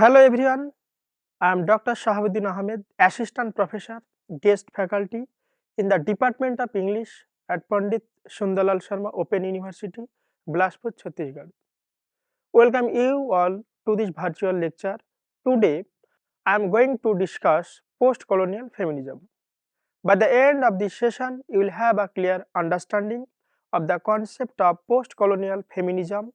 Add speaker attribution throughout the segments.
Speaker 1: Hello everyone, I am Dr. Sahabuddin Ahamed, Assistant Professor, Guest Faculty in the Department of English at Pandit Sundarlal Sharma Open University, Bilaspur, Chhattisgarh. Welcome you all to this virtual lecture. Today, I am going to discuss post-colonial feminism. By the end of this session, you will have a clear understanding of the concept of post-colonial feminism,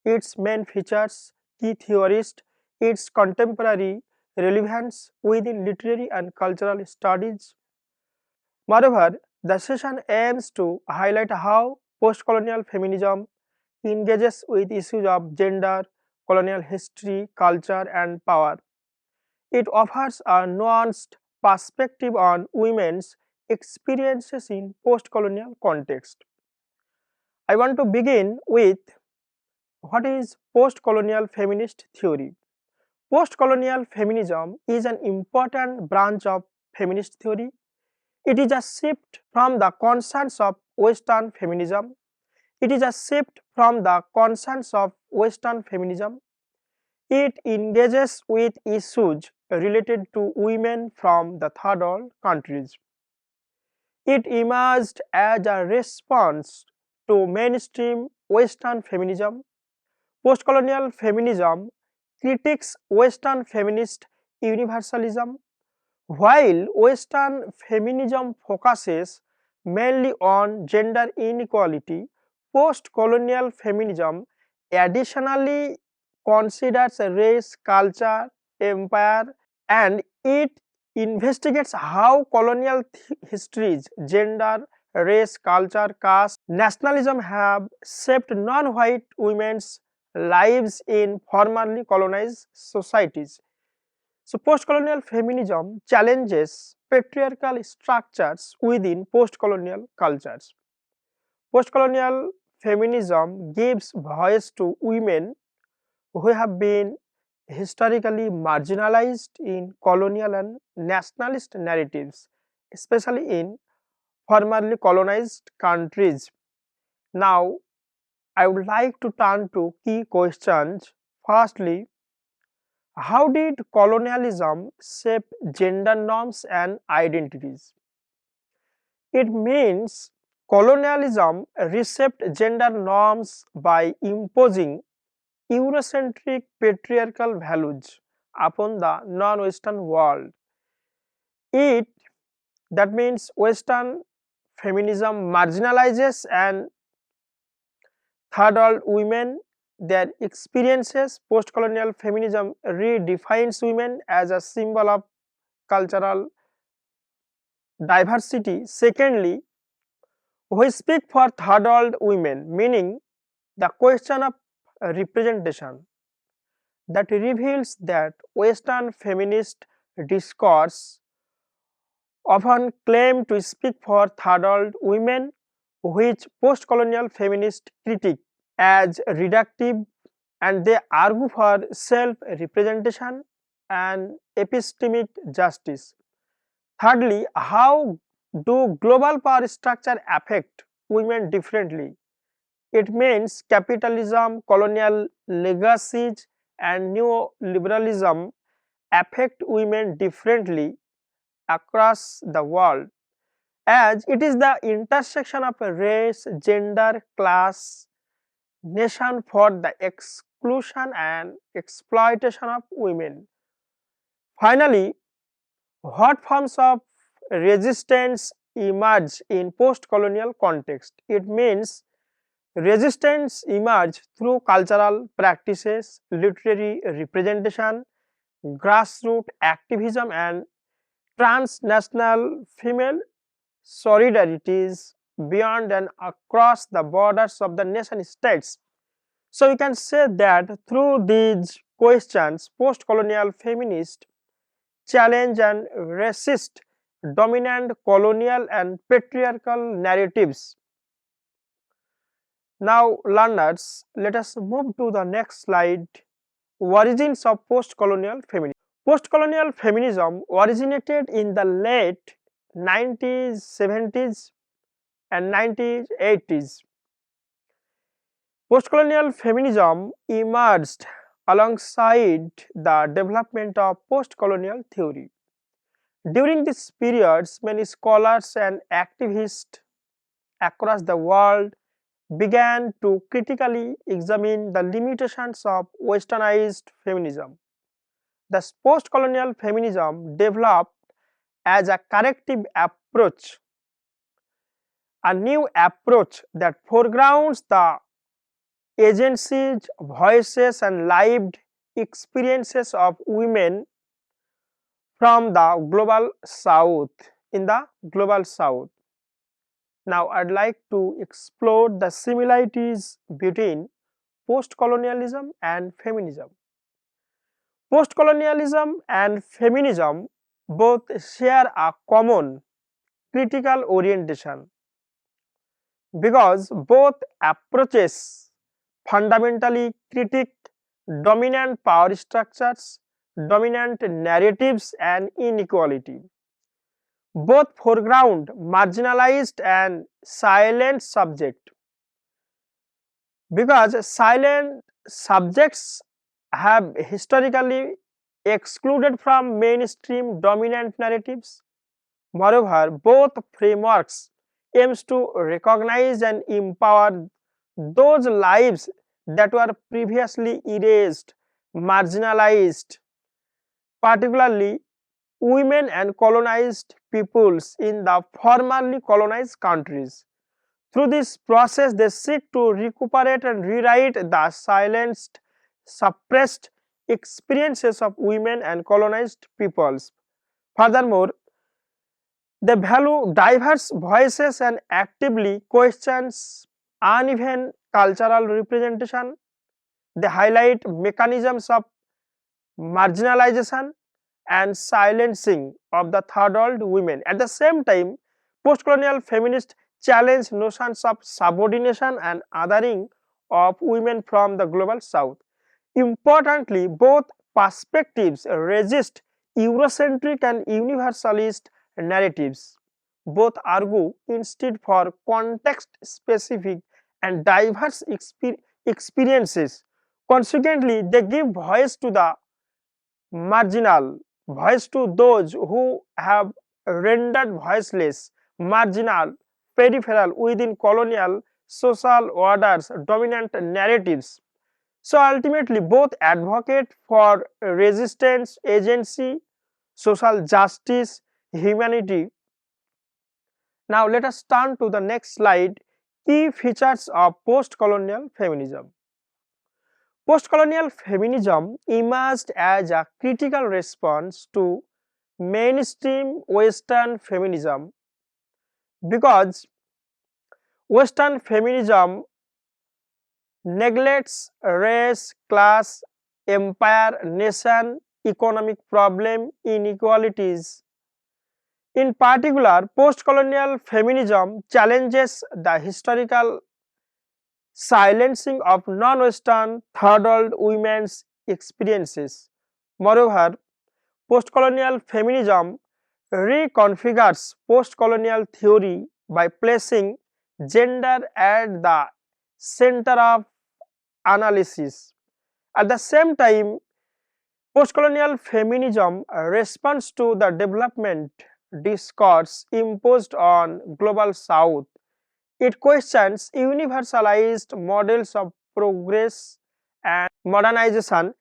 Speaker 1: its main features, key theorists, its contemporary relevance within literary and cultural studies. Moreover, the session aims to highlight how post-colonial feminism engages with issues of gender, colonial history, culture, and power. It offers a nuanced perspective on women's experiences in post-colonial context. I want to begin with what is post-colonial feminist theory. Post-colonial feminism is an important branch of feminist theory. It is a shift from the concerns of Western feminism. It is a shift from the concerns of Western feminism. It engages with issues related to women from the third world countries. It emerged as a response to mainstream Western feminism. Postcolonial feminism critiques Western feminist universalism, while Western feminism focuses mainly on gender inequality. Post-colonial feminism additionally considers race, culture, empire, and it investigates how colonial histories, gender, race, culture, caste, nationalism have shaped non-white women's lives in formerly colonized societies. So, post-colonial feminism challenges patriarchal structures within post-colonial cultures. Post-colonial feminism gives voice to women who have been historically marginalized in colonial and nationalist narratives, especially in formerly colonized countries. Now, I would like to turn to key questions. Firstly, how did colonialism shape gender norms and identities? It means colonialism reshaped gender norms by imposing Eurocentric patriarchal values upon the non-Western world. It that means Western feminism marginalizes and third world women, their experiences. Post-colonial feminism redefines women as a symbol of cultural diversity. Secondly, we speak for third world women, meaning the question of representation that reveals that Western feminist discourse often claim to speak for third world women, which post-colonial feminists critique as reductive, and they argue for self-representation and epistemic justice. Thirdly, how do global power structure affect women differently? It means capitalism, colonial legacies, and neoliberalism affect women differently across the world, as it is the intersection of race, gender, class, nation for the exclusion and exploitation of women. Finally, what forms of resistance emerge in post-colonial context? It means resistance emerge through cultural practices, literary representation, grassroots activism, and transnational female solidarities beyond and across the borders of the nation states. So we can say that through these questions, post-colonial feminists challenge and resist dominant colonial and patriarchal narratives. Now learners, let us move to the next slide. Origins of post-colonial feminism. Post-colonial feminism originated in the late 1970s and 1980s. Post-colonial feminism emerged alongside the development of post-colonial theory. During this period, many scholars and activists across the world began to critically examine the limitations of westernized feminism. The post-colonial feminism developed as a corrective approach, a new approach that foregrounds the agencies, voices and lived experiences of women from the global south in the global south. Now I'd like to explore the similarities between post-colonialism and feminism. Post-colonialism and feminism both share a common critical orientation because both approaches fundamentally critique dominant power structures, dominant narratives and inequality. Both foreground marginalized and silent subject because silent subjects have historically excluded from mainstream dominant narratives. Moreover, both frameworks aims to recognize and empower those lives that were previously erased, marginalized, particularly women and colonized peoples in the formerly colonized countries. Through this process, they seek to recuperate and rewrite the silenced, suppressed experiences of women and colonized peoples. Furthermore, they value diverse voices and actively questions uneven cultural representation. They highlight mechanisms of marginalization and silencing of the third world women. At the same time, post-colonial feminists challenge notions of subordination and othering of women from the global south. Importantly, both perspectives resist Eurocentric and universalist narratives. Both argue instead for context-specific and diverse experiences. Consequently, they give voice to the marginal, voice to those who have rendered voiceless, marginal, peripheral within colonial social orders, dominant narratives. So ultimately, both advocate for resistance, agency, social justice, humanity. Now let us turn to the next slide, key features of post-colonial feminism. Post-colonial feminism emerged as a critical response to mainstream Western feminism because Western feminism neglects race, class, empire, nation, economic problem, inequalities. In particular, post-colonial feminism challenges the historical silencing of non-Western third world women's experiences. Moreover, post-colonial feminism reconfigures post-colonial theory by placing gender at the center of analysis. At the same time, post-colonial feminism responds to the development discourse imposed on global south. It questions universalized models of progress and modernization.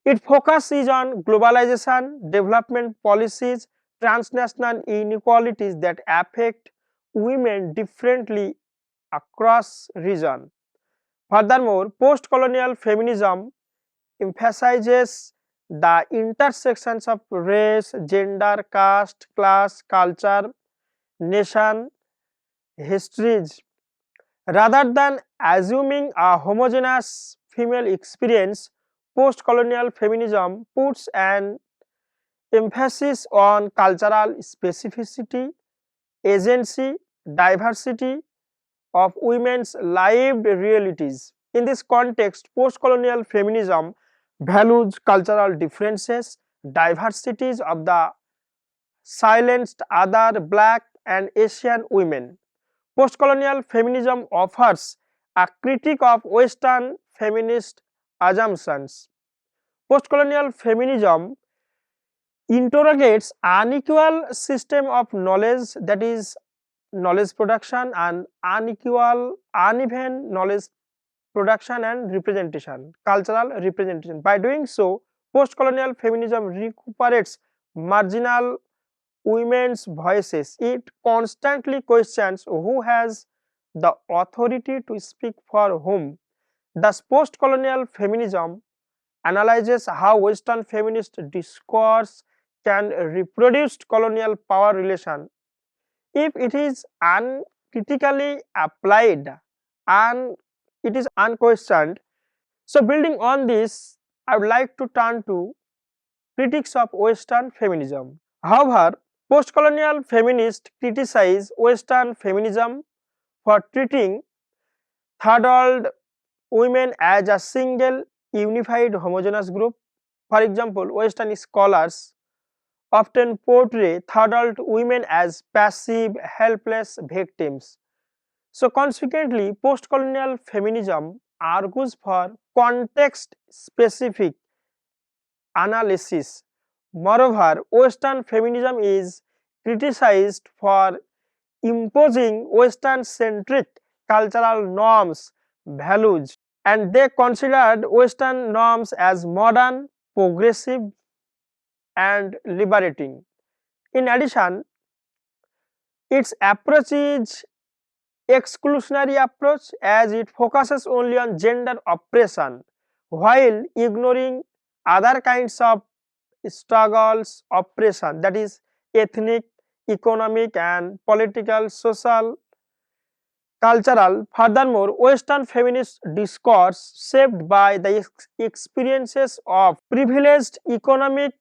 Speaker 1: Its focus is on globalization, development policies, transnational inequalities that affect women differently across regions. Furthermore, post-colonial feminism emphasizes the intersections of race, gender, caste, class, culture, nation, histories. Rather than assuming a homogeneous female experience, post-colonial feminism puts an emphasis on cultural specificity, agency, diversity of women's lived realities. In this context, post-colonial feminism values cultural differences, diversities of the silenced other Black and Asian women. Post-colonial feminism offers a critique of Western feminist assumptions. Postcolonial feminism interrogates unequal system of knowledge, that is knowledge production, and uneven knowledge production and representation, cultural representation. By doing so, postcolonial feminism recuperates marginal women's voices. It constantly questions who has the authority to speak for whom. Thus, postcolonial feminism analyzes how Western feminist discourse can reproduce colonial power relation if it is uncritically applied and it is unquestioned. So, building on this, I would like to turn to critics of Western feminism. However, postcolonial feminists criticize Western feminism for treating third world women as a single, unified, homogeneous group. For example, Western scholars often portray third world women as passive, helpless victims. So, consequently, postcolonial feminism argues for context specific analysis. Moreover, Western feminism is criticized for imposing Western centric cultural norms, values, and they considered Western norms as modern, progressive, and liberating. In addition, its approach is exclusionary approach as it focuses only on gender oppression while ignoring other kinds of struggles, oppression, that is ethnic, economic, and political, social, cultural. Furthermore, Western feminist discourse shaped by the experiences of privileged economic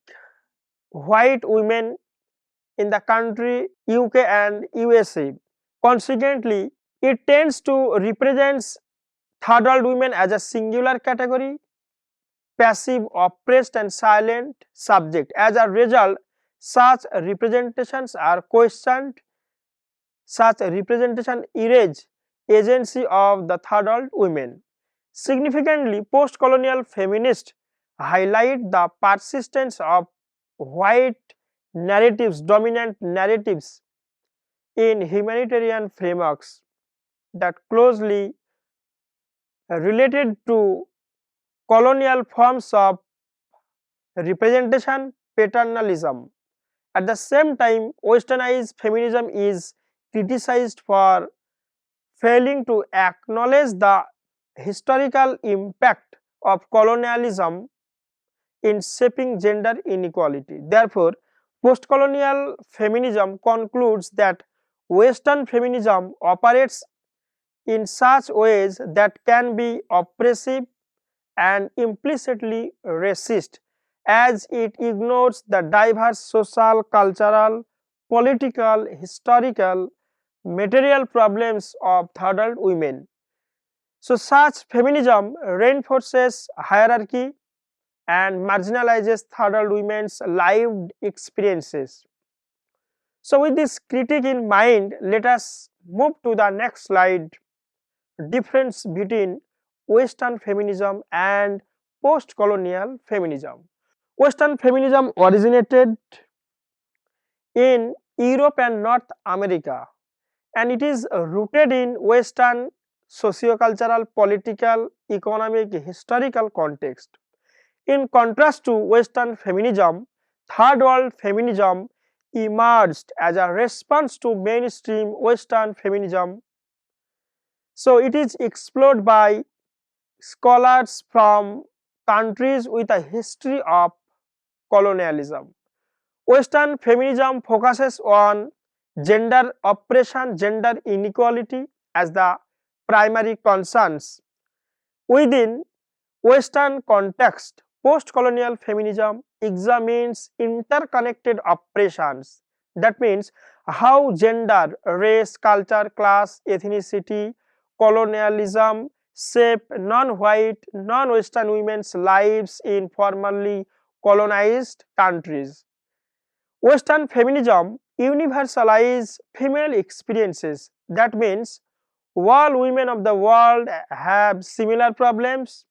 Speaker 1: white women in the country UK and USA. Consequently, it tends to represent third world women as a singular category, passive, oppressed, and silent subject. As a result, such representations are questioned. Such representation erase agency of the third world women. Significantly, post-colonial feminists highlight the persistence of white narratives, dominant narratives in humanitarian frameworks that closely related to colonial forms of representation, paternalism. At the same time, westernized feminism is criticized for failing to acknowledge the historical impact of colonialism in shaping gender inequality. Therefore, postcolonial feminism concludes that Western feminism operates in such ways that can be oppressive and implicitly racist, as it ignores the diverse social, cultural, political, historical, material problems of third world women. So, such feminism reinforces hierarchy and marginalizes third world women's lived experiences. So, with this critique in mind, let us move to the next slide. Difference between Western feminism and post-colonial feminism. Western feminism originated in Europe and North America, and it is rooted in Western socio-cultural, political, economic, historical context. In contrast to Western feminism, third world feminism emerged as a response to mainstream Western feminism. So it is explored by scholars from countries with a history of colonialism. Western feminism focuses on gender oppression, gender inequality as the primary concerns. Within Western context, post-colonial feminism examines interconnected oppressions. That means how gender, race, culture, class, ethnicity, colonialism shape non-white, non-Western women's lives in formerly colonized countries. Western feminism universalizes female experiences. That means all women of the world have similar problems.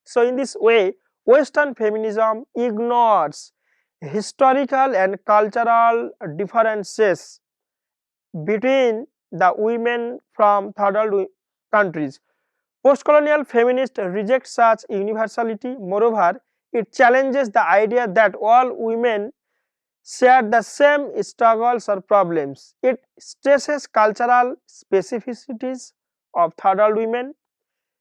Speaker 1: So, in this way, Western feminism ignores historical and cultural differences between the women from third world countries. Postcolonial feminists reject such universality. Moreover, it challenges the idea that all women share the same struggles or problems. It stresses cultural specificities of third world women.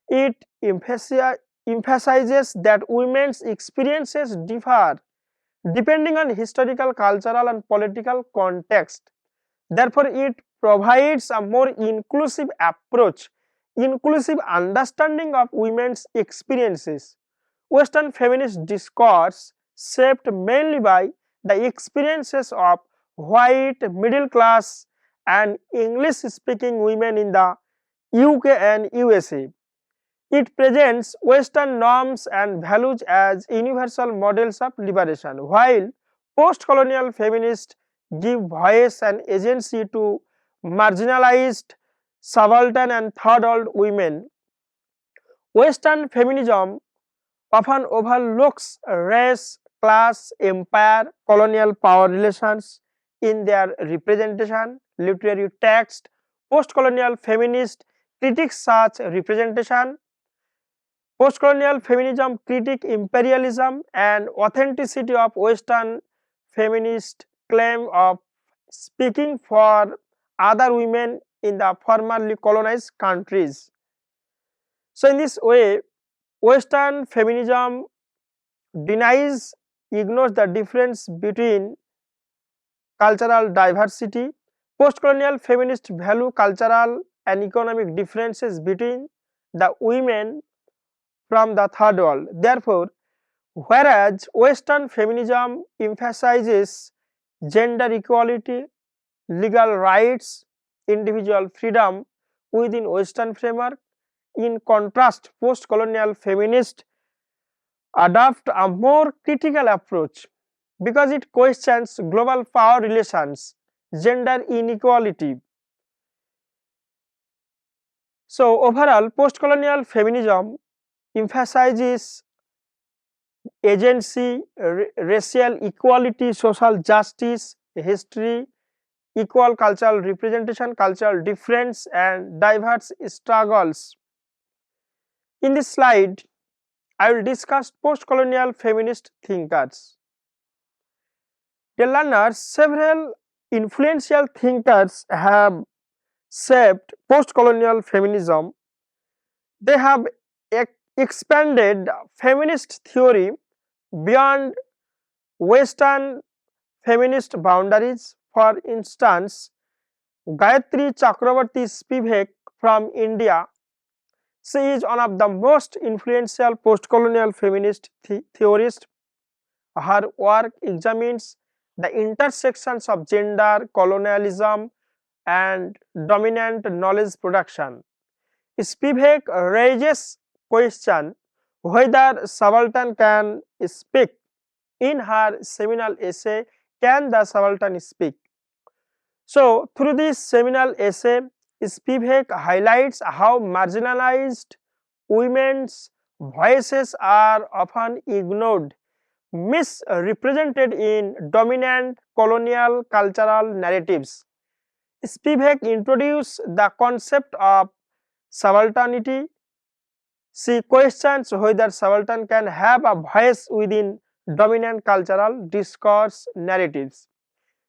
Speaker 1: It emphasizes that women's experiences differ depending on historical, cultural, and political context. Therefore, it provides a more inclusive approach, inclusive understanding of women's experiences. Western feminist discourse, shaped mainly by the experiences of white, middle class, and English speaking women in the UK and USA. It presents Western norms and values as universal models of liberation, while post-colonial feminists give voice and agency to marginalized, subaltern and third world women. Western feminism often overlooks race, class, empire, colonial power relations in their representation. Literary text, post-colonial feminist critics such representation. Postcolonial feminism critique imperialism and authenticity of Western feminist claim of speaking for other women in the formerly colonized countries. So in this way, Western feminism denies, ignores the difference between cultural diversity. Postcolonial feminists value cultural and economic differences between the women from the third world. Therefore, whereas Western feminism emphasizes gender equality, legal rights, individual freedom within Western framework, in contrast, post-colonial feminists adopt a more critical approach because it questions global power relations, gender inequality. So overall, post-colonial feminism emphasizes agency, racial equality, social justice, history, equal cultural representation, cultural difference, and diverse struggles. In this slide, I will discuss post-colonial feminist thinkers. Dear learners, several influential thinkers have shaped post-colonial feminism. They have expanded feminist theory beyond Western feminist boundaries. For instance, Gayatri Chakravarti Spivak from India, she is one of the most influential post-colonial feminist theorists. Her work examines the intersections of gender, colonialism, and dominant knowledge production. Spivak raises question whether subaltern can speak. In her seminal essay, Can the Subaltern Speak? So, through this seminal essay, Spivak highlights how marginalized women's voices are often ignored, misrepresented in dominant colonial cultural narratives. Spivak introduced the concept of subalternity. She questions whether subaltern can have a voice within dominant cultural discourse narratives.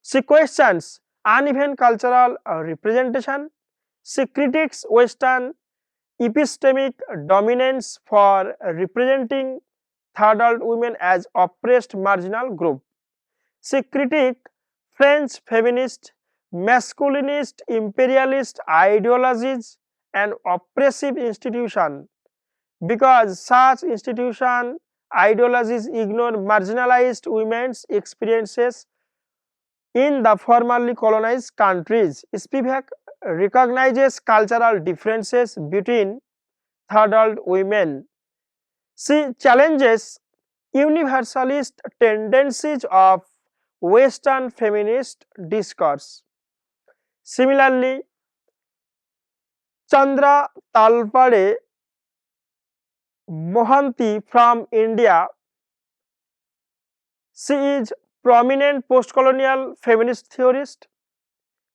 Speaker 1: She questions uneven cultural representation. She critiques Western epistemic dominance for representing third world women as oppressed marginal group. She critiques French feminist, masculinist, imperialist ideologies and oppressive institutions because such institution ideologies ignore marginalized women's experiences in the formerly colonized countries. Spivak recognizes cultural differences between third world women. She challenges universalist tendencies of Western feminist discourse. Similarly, Chandra Talpade Mohanty from India She is prominent postcolonial feminist theorist.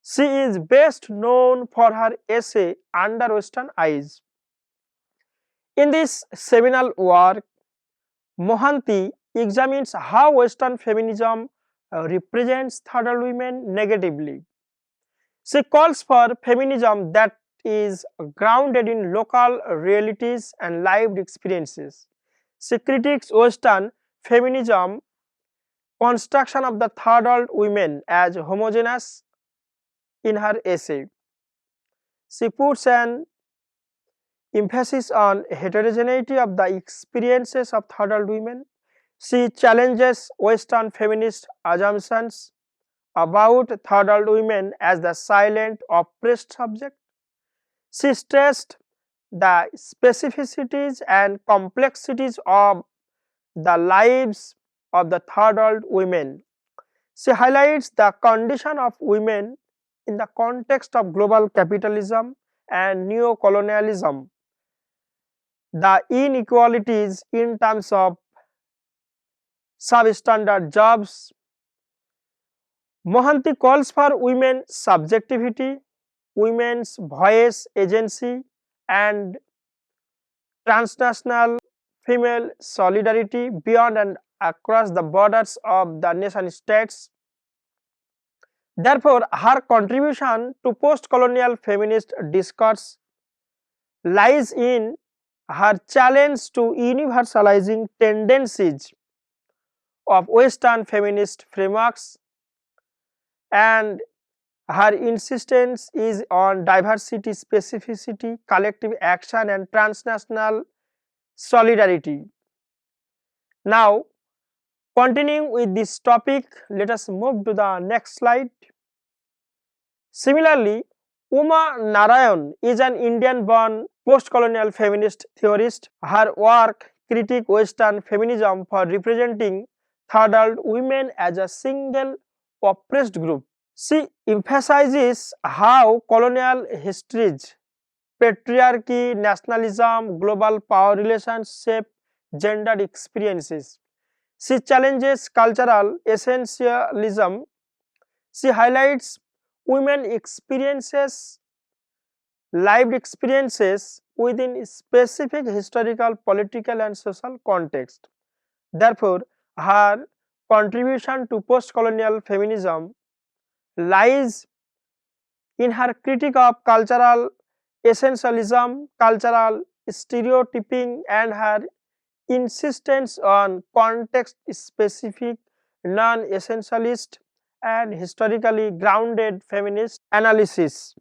Speaker 1: She is best known for her essay Under Western Eyes. In this seminal work, Mohanty examines how Western feminism represents third world women negatively. She calls for feminism that is grounded in local realities and lived experiences. She critiques Western feminism construction of the third world women as homogeneous in her essay. She puts an emphasis on heterogeneity of the experiences of third world women. She challenges Western feminist assumptions about third world women as the silent, oppressed subject. She stressed the specificities and complexities of the lives of the third world women. She highlights the condition of women in the context of global capitalism and neo-colonialism, the inequalities in terms of substandard jobs. Mohanty calls for women's subjectivity, women's voice agency, and transnational female solidarity beyond and across the borders of the nation states. Therefore, her contribution to post-colonial feminist discourse lies in her challenge to universalizing tendencies of Western feminist frameworks, and her insistence is on diversity, specificity, collective action, and transnational solidarity. Now, continuing with this topic, let us move to the next slide. Similarly, Uma Narayan is an Indian-born post-colonial feminist theorist. Her work critiques Western feminism for representing third world women as a single oppressed group. She emphasizes how colonial histories, patriarchy, nationalism, global power relations shape gendered experiences. She challenges cultural essentialism. She highlights women experiences, lived experiences within specific historical, political, and social context. Therefore, her contribution to post-colonial feminism lies in her critique of cultural essentialism, cultural stereotyping, and her insistence on context-specific, non-essentialist, and historically grounded feminist analysis.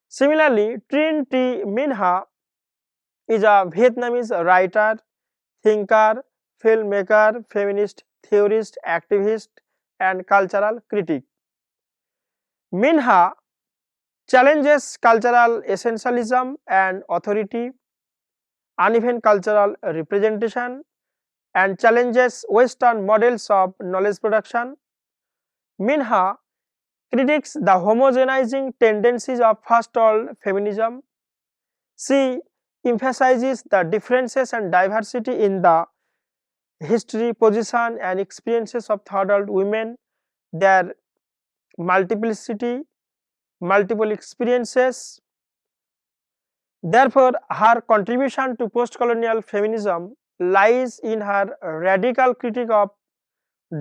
Speaker 1: Similarly, Trinh T. Minh is a Vietnamese writer, thinker, filmmaker, feminist theorist, activist, and cultural critic. Minh challenges cultural essentialism and authority, uneven cultural representation, and challenges Western models of knowledge production. Minh critiques the homogenizing tendencies of first world feminism. She emphasizes the differences and diversity in the history, position, and experiences of third world women, their multiplicity, multiple experiences. Therefore, her contribution to post-colonial feminism lies in her radical critique of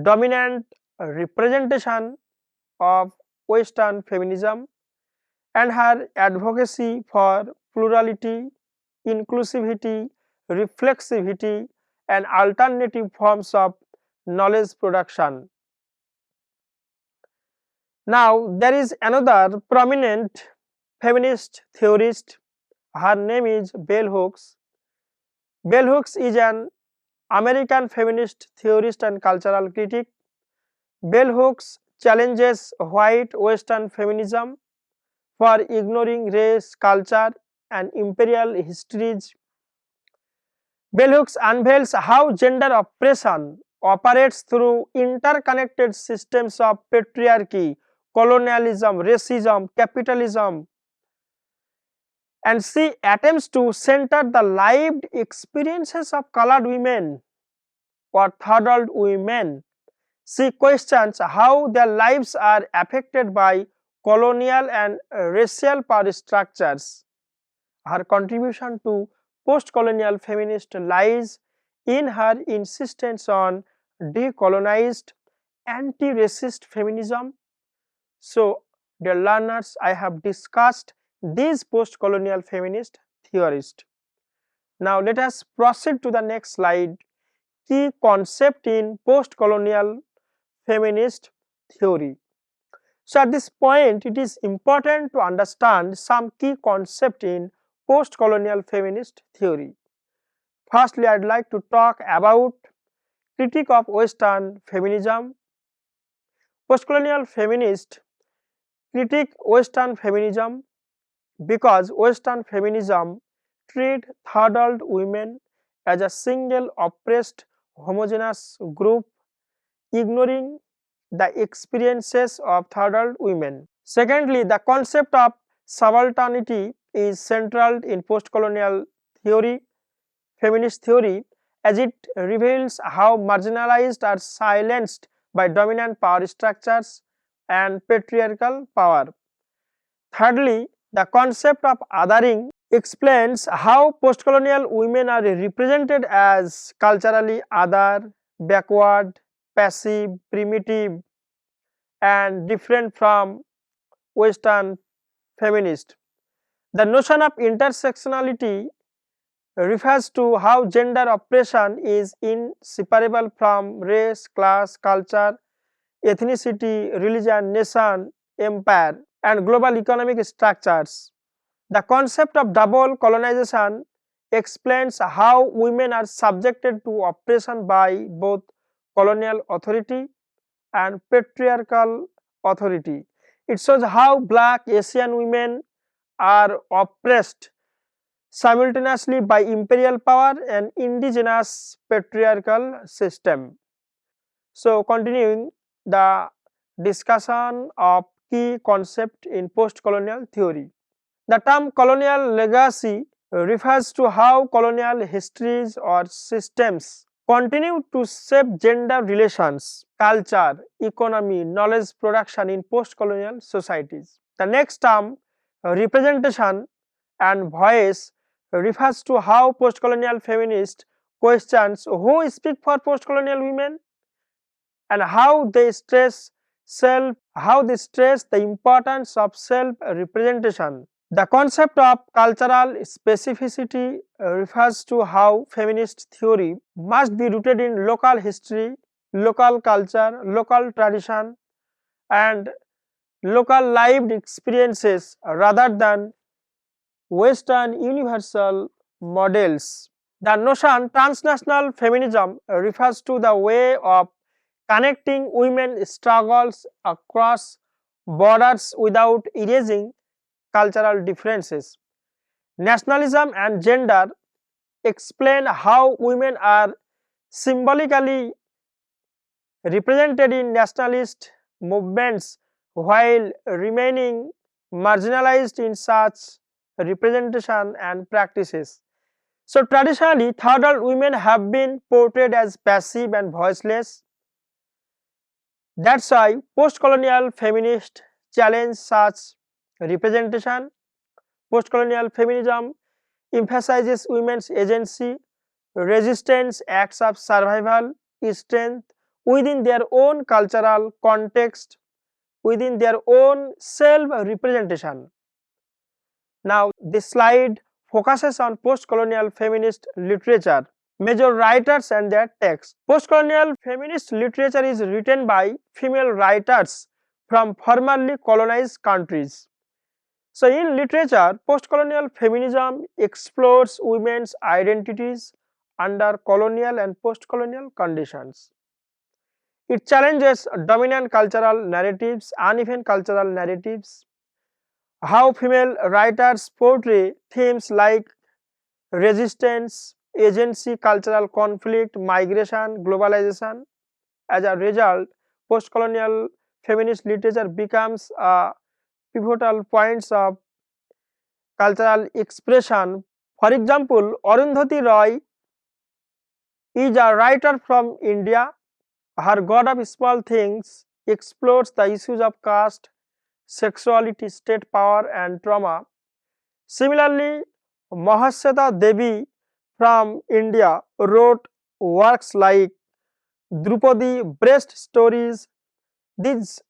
Speaker 1: dominant representation of Western feminism and her advocacy for plurality, inclusivity, reflexivity, and alternative forms of knowledge production. Now, there is another prominent feminist theorist. Her name is Bell Hooks. Bell Hooks is an American feminist theorist and cultural critic. Bell Hooks challenges white Western feminism for ignoring race, culture, and imperial histories. Bell Hooks unveils how gender oppression operates through interconnected systems of patriarchy, colonialism, racism, capitalism, and she attempts to center the lived experiences of colored women or third world women. She questions how their lives are affected by colonial and racial power structures. Her contribution to post-colonial feminist lies in her insistence on decolonized anti-racist feminism. So, dear learners, I have discussed these post-colonial feminist theorists. Now, let us proceed to the next slide. Key concept in post-colonial feminist theory. So, at this point, it is important to understand some key concept in post-colonial feminist theory. Firstly, I would like to talk about critique of Western feminism. Post-colonial feminists critique Western feminism because Western feminism treat third world women as a single oppressed homogeneous group, ignoring the experiences of third world women. Secondly, the concept of subalternity is central in post-colonial theory, feminist theory, as it reveals how marginalized are silenced by dominant power structures and patriarchal power. Thirdly, the concept of othering explains how post-colonial women are represented as culturally other, backward, passive, primitive, and different from Western feminists. The notion of intersectionality refers to how gender oppression is inseparable from race, class, culture, ethnicity, religion, nation, empire, and global economic structures. The concept of double colonization explains how women are subjected to oppression by both colonial authority and patriarchal authority. It shows how Black Asian women are oppressed simultaneously by imperial power and indigenous patriarchal system. So, continuing the discussion of key concept in post-colonial theory. The term colonial legacy refers to how colonial histories or systems continue to shape gender relations, culture, economy, knowledge production in post-colonial societies. The next term, representation and voice, refers to how post-colonial feminists questions who speak for post-colonial women and how they stress the importance of self-representation. The concept of cultural specificity refers to how feminist theory must be rooted in local history, local culture, local tradition, and local lived experiences rather than Western universal models. The notion transnational feminism refers to the way of connecting women's struggles across borders without erasing cultural differences. Nationalism and gender explain how women are symbolically represented in nationalist movements while remaining marginalized in such representation and practices. So, traditionally, third world women have been portrayed as passive and voiceless. That's why post-colonial feminists challenge such representation. Post-colonial feminism emphasizes women's agency, resistance, acts of survival, strength within their own cultural context, within their own self-representation. Now, this slide focuses on post-colonial feminist literature, major writers and their texts. Post-colonial feminist literature is written by female writers from formerly colonized countries. So, in literature, post-colonial feminism explores women's identities under colonial and post-colonial conditions. It challenges dominant cultural narratives, uneven cultural narratives, how female writers portray themes like resistance, agency, cultural conflict, migration, globalization. As a result, post-colonial feminist literature becomes a pivotal points of cultural expression. For example, Arundhati Roy is a writer from India. Her God of Small Things explores the issues of caste, sexuality, state power, and trauma. Similarly, Mahasweta Devi from India wrote works like Drupadi Breast Stories. These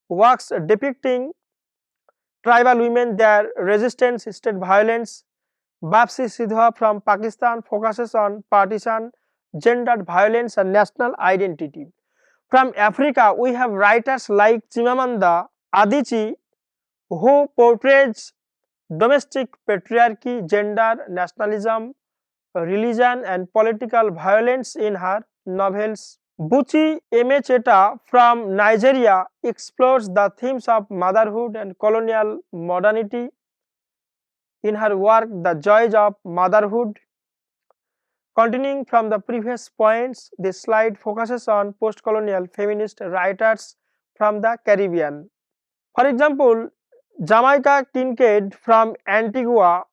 Speaker 1: works depicting tribal women, their resistance, state violence. Bapsi Sidhwa from Pakistan focuses on partisan, gendered violence and national identity. From Africa, we have writers like Chimamanda Adichie who portrays domestic patriarchy, gender, nationalism, religion and political violence in her novels. Buchi Emecheta from Nigeria explores the themes of motherhood and colonial modernity in her work The Joys of Motherhood. Continuing from the previous points, this slide focuses on post-colonial feminist writers from the Caribbean. For example, Jamaica Kincaid from Antigua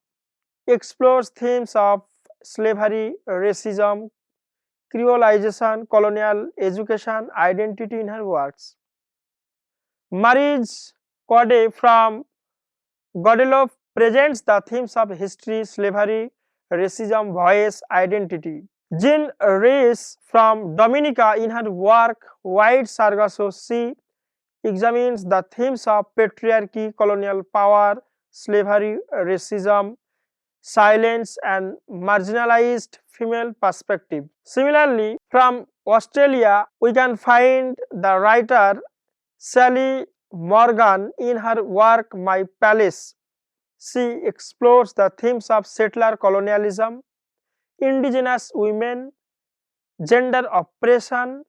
Speaker 1: explores themes of slavery, racism, creolization, colonial education, identity in her works. Maryse Corday from Guadeloupe presents the themes of history, slavery, racism, voice, identity. Jean Reyes from Dominica in her work White Sargasso Sea examines the themes of patriarchy, colonial power, slavery, racism, silence and marginalized female perspective. Similarly, from Australia, we can find the writer Sally Morgan in her work My Palace. She explores the themes of settler colonialism, indigenous women, gender oppression,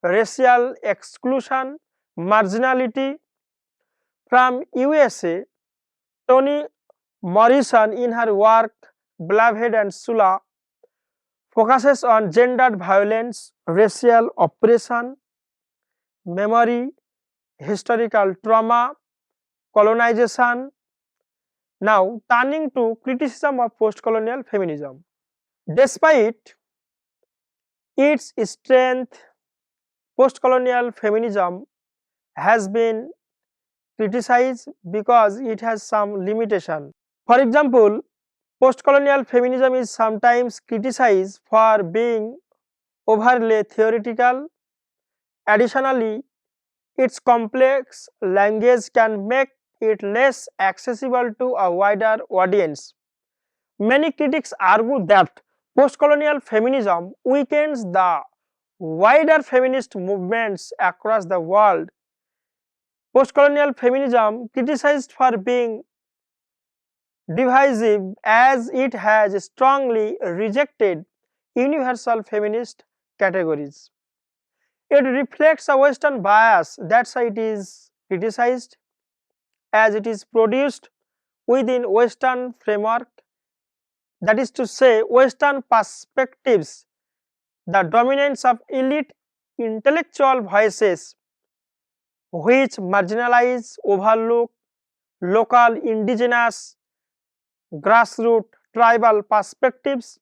Speaker 1: racial exclusion, marginality. From USA, Toni Morrison in her work Beloved and Sula focuses on gendered violence, racial oppression, memory, historical trauma, colonization. Now turning to criticism of post-colonial feminism. Despite its strength, post-colonial feminism has been criticized because it has some limitation. For example, post-colonial feminism is sometimes criticized for being overly theoretical. Additionally, its complex language can make it less accessible to a wider audience. Many critics argue that post-colonial feminism weakens the wider feminist movements across the world. Post-colonial feminism criticized for being divisive as it has strongly rejected universal feminist categories. It reflects a Western bias, that's why it is criticized, as it is produced within Western framework, that is to say Western perspectives, the dominance of elite intellectual voices which marginalize, overlook local, indigenous, grassroots, tribal perspectives.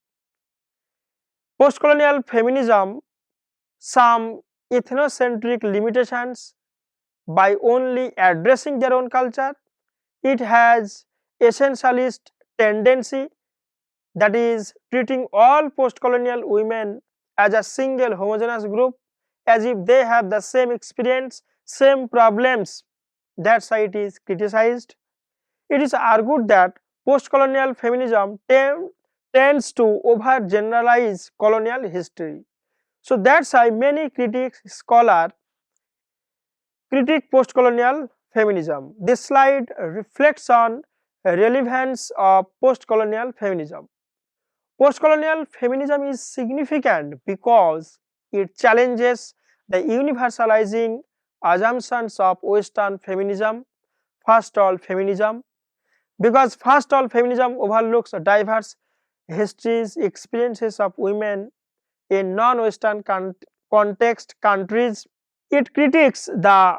Speaker 1: Post-colonial feminism, some ethnocentric limitations by only addressing their own culture. It has essentialist tendency, that is treating all post-colonial women as a single homogeneous group, as if they have the same experience, same problems. That's why it is criticized. It is argued that post-colonial feminism tends to overgeneralize colonial history. So that's why many critics, scholars critique post-colonial feminism. This slide reflects on relevance of post-colonial feminism. Post-colonial feminism is significant because it challenges the universalizing assumptions of Western feminism, first all feminism, because first all feminism overlooks diverse histories, experiences of women in non-Western context countries. It critiques the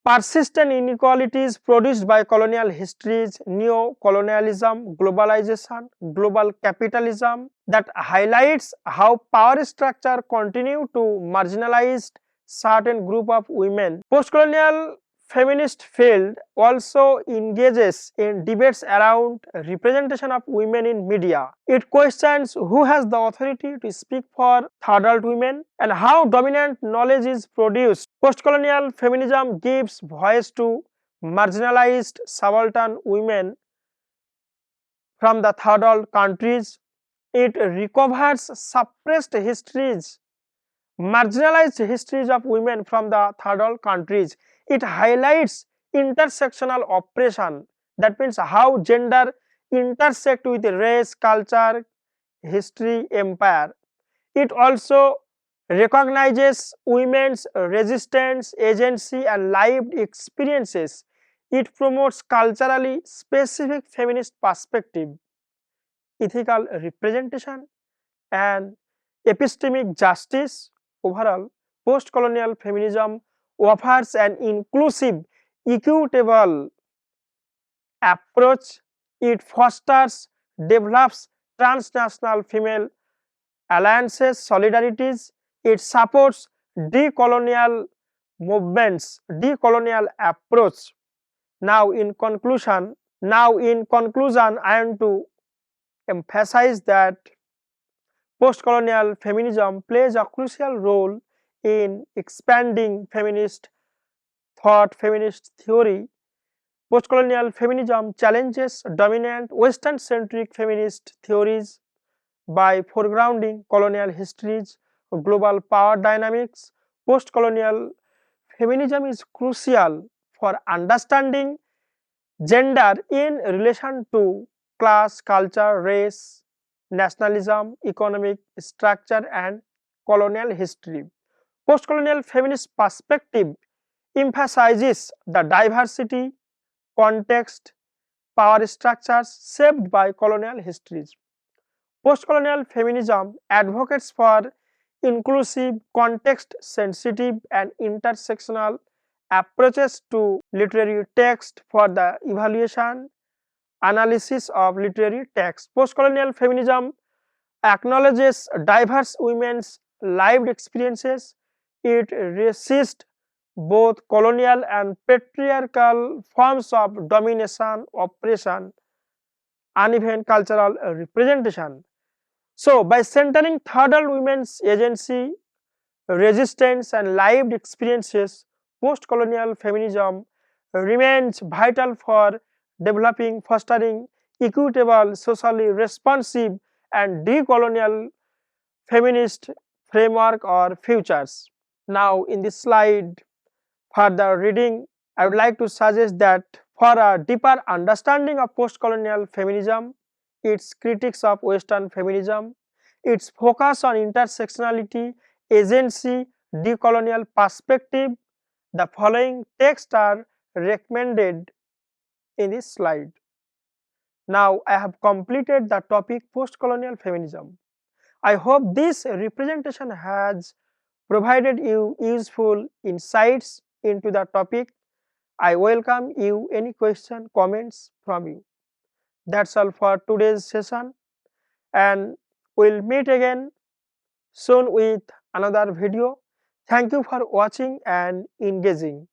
Speaker 1: persistent inequalities produced by colonial histories, neo-colonialism, globalization, global capitalism that highlights how power structure continue to marginalize certain group of women. Postcolonial feminist field also engages in debates around representation of women in media. It questions who has the authority to speak for third-world women and how dominant knowledge is produced. Postcolonial feminism gives voice to marginalized subaltern women from the third-world countries. It recovers suppressed histories, marginalized histories of women from the third world countries. It highlights intersectional oppression, that means how gender intersect with race, culture, history, empire. It also recognizes women's resistance, agency and lived experiences. It promotes culturally specific feminist perspective, ethical representation and epistemic justice. Overall, post-colonial feminism offers an inclusive, equitable approach. It fosters, develops transnational female alliances, solidarities. It supports decolonial movements, decolonial approach. Now in conclusion, I am to emphasize that postcolonial feminism plays a crucial role in expanding feminist thought, feminist theory. Postcolonial feminism challenges dominant Western centric feminist theories by foregrounding colonial histories, global power dynamics. Postcolonial feminism is crucial for understanding gender in relation to class, culture, race, nationalism, economic structure and colonial history. Postcolonial feminist perspective emphasizes the diversity, context, power structures shaped by colonial histories. Postcolonial feminism advocates for inclusive, context sensitive and intersectional approaches to literary text for the evaluation, analysis of literary text. Postcolonial feminism acknowledges diverse women's lived experiences. It resists both colonial and patriarchal forms of domination, oppression, uneven cultural representation. So, by centering third world women's agency, resistance, and lived experiences, post-colonial feminism remains vital for developing, fostering equitable, socially responsive, and decolonial feminist framework or futures. Now, in this slide, further reading, I would like to suggest that for a deeper understanding of post-colonial feminism, its critiques of Western feminism, its focus on intersectionality, agency, decolonial perspective, the following texts are recommended in this slide. Now, I have completed the topic post-colonial feminism. I hope this representation has provided you useful insights into the topic. I welcome you any question, comments from you. That's all for today's session, and we'll meet again soon with another video. Thank you for watching and engaging.